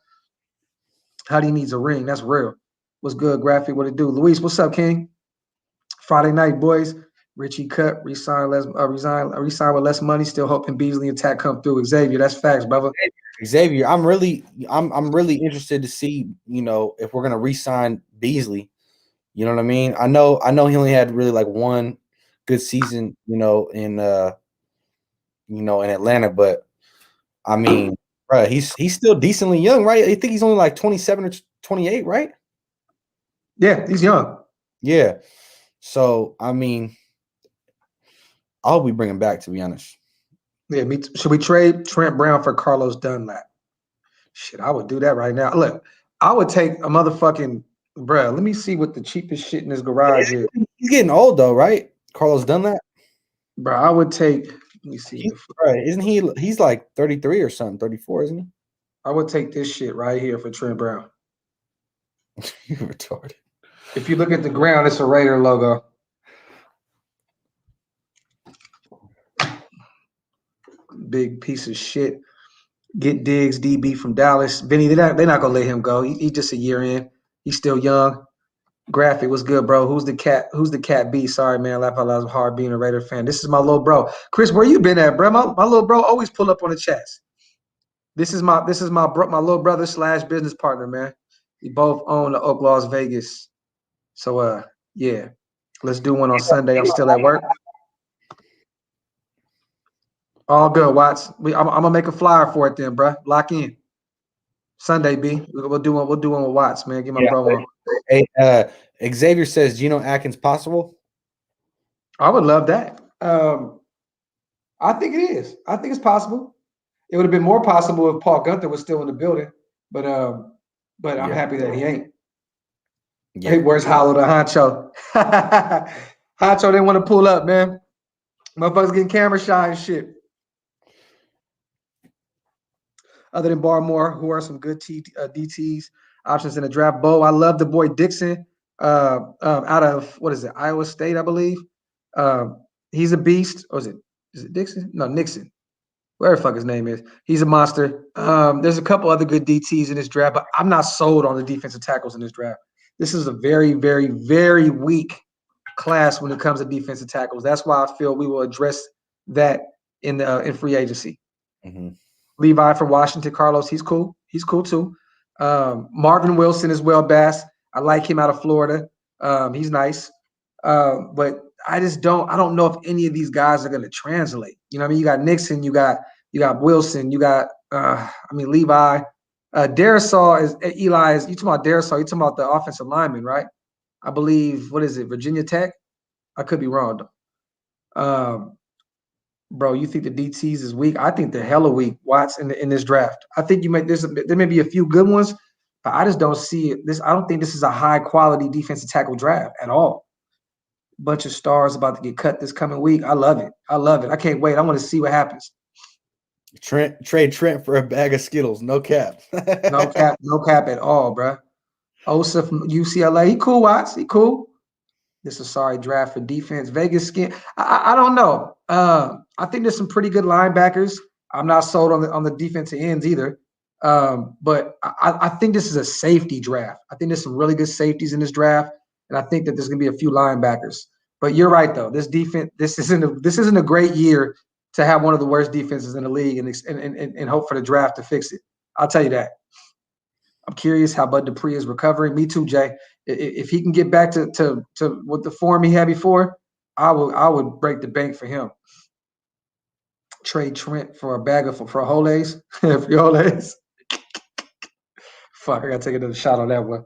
How he needs a ring. That's real. What's good, Graphk? What it do? Luis, what's up, King? Friday night, boys. Richie cut, resign with less money. Still hoping Beasley and Tack come through. Xavier, that's facts, brother. Xavier, I'm really interested to see, if we're gonna re-sign Beasley. You know what I mean? I know he only had really like 1 good season, in Atlanta, but I mean, bro, he's still decently young, right? I think he's only like 27 or 28, right? Yeah, he's young. Yeah. So I mean, I hope we bring him back, to be honest. Yeah, should we trade Trent Brown for Carlos Dunlap? Shit, I would do that right now. Look, I would take a motherfucking bruh. Let me see what the cheapest shit in his garage is. He's getting old though, right? Carlos Dunlap? Bro, I would take. Let me see. Isn't he? He's like 33 or something, 34, isn't he? I would take this shit right here for Trent Brown. You're retarded. If you look at the ground, it's a Raider logo. Big piece of shit. Get Diggs, DB from Dallas. Vinny, they're not gonna let him go. He's just a year in. He's still young. Graphk was good, bro. Who's the cat? Who's the cat B? Sorry, man. Laugh out loud. It's hard being a Raider fan. This is my little bro. Chris, where you been at, bro? My little bro always pull up on the chats. This is my my little brother / business partner, man. We both own the Oak Las Vegas. So yeah. Let's do one on Sunday. I'm still at work. All good, Watts. I'm gonna make a flyer for it then, bro. Lock in. Sunday, B. We'll do one with Watts, man. Get my bro on. Hey, Xavier says Geno Atkins possible. I would love that. I think it is. I think it's possible. It would have been more possible if Paul Gunther was still in the building, but I'm happy that he ain't. Yeah. Hey, where's Hollow the Honcho? Honcho didn't want to pull up, man. Motherfuckers getting camera shy and shit. Other than Barmore, who are some good DTs options in the draft? Bo, I love the boy Dixon out of, what is it, Iowa State, I believe. He's a beast. Or is it Dixon? No, Nixon. Whatever the fuck his name is. He's a monster. There's a couple other good DTs in this draft, but I'm not sold on the defensive tackles in this draft. This is a very, very, very weak class when it comes to defensive tackles. That's why I feel we will address that in free agency. Mm-hmm. Levi from Washington, Carlos, he's cool. He's cool too. Marvin Wilson as well, Bass. I like him out of Florida. He's nice. But I don't know if any of these guys are going to translate. You know what I mean? You got Nixon, you got Wilson, you got Levi. Darisaw is Eli is, you talking about Darisaw, you talking about the offensive lineman, right? I believe, what is it, Virginia Tech? I could be wrong though. Bro, you think the DTs is weak? I think they're hella weak, Watts, in this draft. I think there may be a few good ones, but I just don't see it. I don't think this is a high quality defensive tackle draft at all. Bunch of stars about to get cut this coming week. I love it. I can't wait. I want to see what happens. Trade Trent for a bag of Skittles. No cap. No cap at all, bro. Osa from UCLA. He cool, Watts. He cool. This is a sorry draft for defense. Vegas skin. I don't know. I think there's some pretty good linebackers. I'm not sold on the defensive ends either. But I think this is a safety draft. I think there's some really good safeties in this draft, and I think that there's gonna be a few linebackers. But you're right though. This defense. This isn't a great year to have one of the worst defenses in the league and hope for the draft to fix it. I'll tell you that. I'm curious how Bud Dupree is recovering. Me too, Jay. If he can get back to what the form he had before, I would break the bank for him. Trade Trent for a bag of frijoles. Frijoles. Fuck, I gotta take another shot on that one.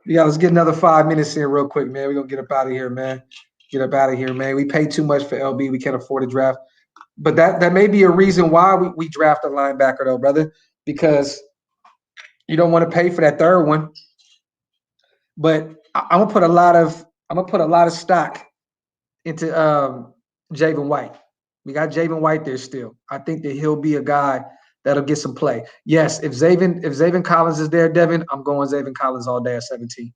Yeah, let's get another 5 minutes in real quick, man. We're gonna get up out of here, man. We pay too much for LB. We can't afford to draft. But that may be a reason why we draft a linebacker though, brother, because you don't want to pay for that third one. But I'm gonna put a lot of stock into Javen White. We got Javen White there still. I think that he'll be a guy that'll get some play. Yes, if Zaven Collins is there, Devin, I'm going Zaven Collins all day at 17.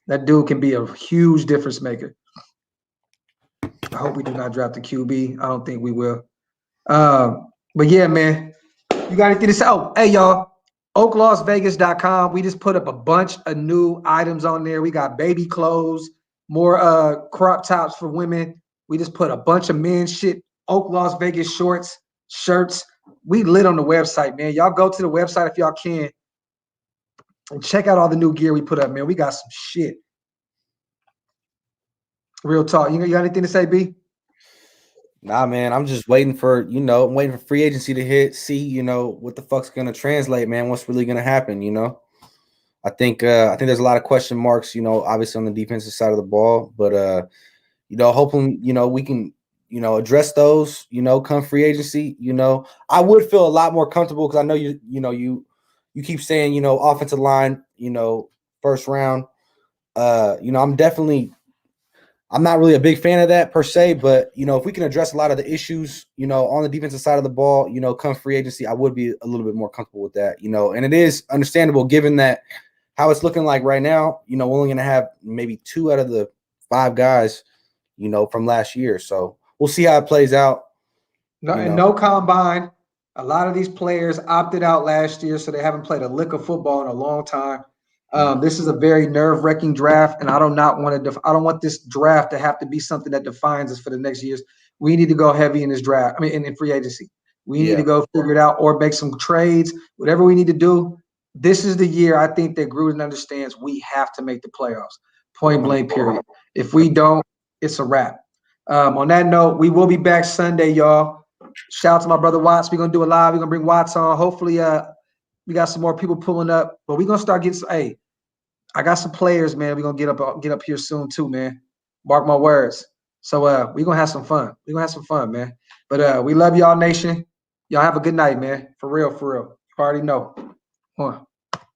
That dude can be a huge difference maker. I hope we do not draft the QB. I don't think we will. But yeah, man, you got anything to say? Oh, hey, y'all. OakLasVegas.com. We just put up a bunch of new items on there. We got baby clothes, more crop tops for women. We just put a bunch of men's shit. Oak Las Vegas shorts, shirts. We lit on the website, man. Y'all go to the website if y'all can and check out all the new gear we put up, man. We got some shit. Real talk. You got anything to say, B? Nah, man. I'm just waiting for, I'm waiting for free agency to hit, see, what the fuck's gonna translate, man. What's really gonna happen, I think there's a lot of question marks, obviously on the defensive side of the ball, but hoping, we can, address those, come free agency. I would feel a lot more comfortable because I know you keep saying, offensive line, first round. I'm not really a big fan of that per se, but if we can address a lot of the issues, on the defensive side of the ball, come free agency, I would be a little bit more comfortable with that, and it is understandable given that how it's looking like right now, we're only going to have maybe 2 out of the 5 guys, from last year. So we'll see how it plays out. No combine. A lot of these players opted out last year, so they haven't played a lick of football in a long time. This is a very nerve-wracking draft, and I do not want to. I don't want this draft to have to be something that defines us for the next years. We need to go heavy in this draft. I mean, in free agency, we need to go figure it out or make some trades. Whatever we need to do. This is the year I think that Gruden understands we have to make the playoffs. Point blank. Period. If we don't, it's a wrap. On that note, we will be back Sunday, y'all. Shout out to my brother Watts. We're gonna do a live. We're gonna bring Watts on. Hopefully, we got some more people pulling up, but we're gonna start getting some. Hey, I got some players, man. We're gonna get up here soon too, man. Mark my words. So we're gonna have some fun. We're gonna have some fun, man. But we love y'all, nation. Y'all have a good night, man. For real, for real. You already know.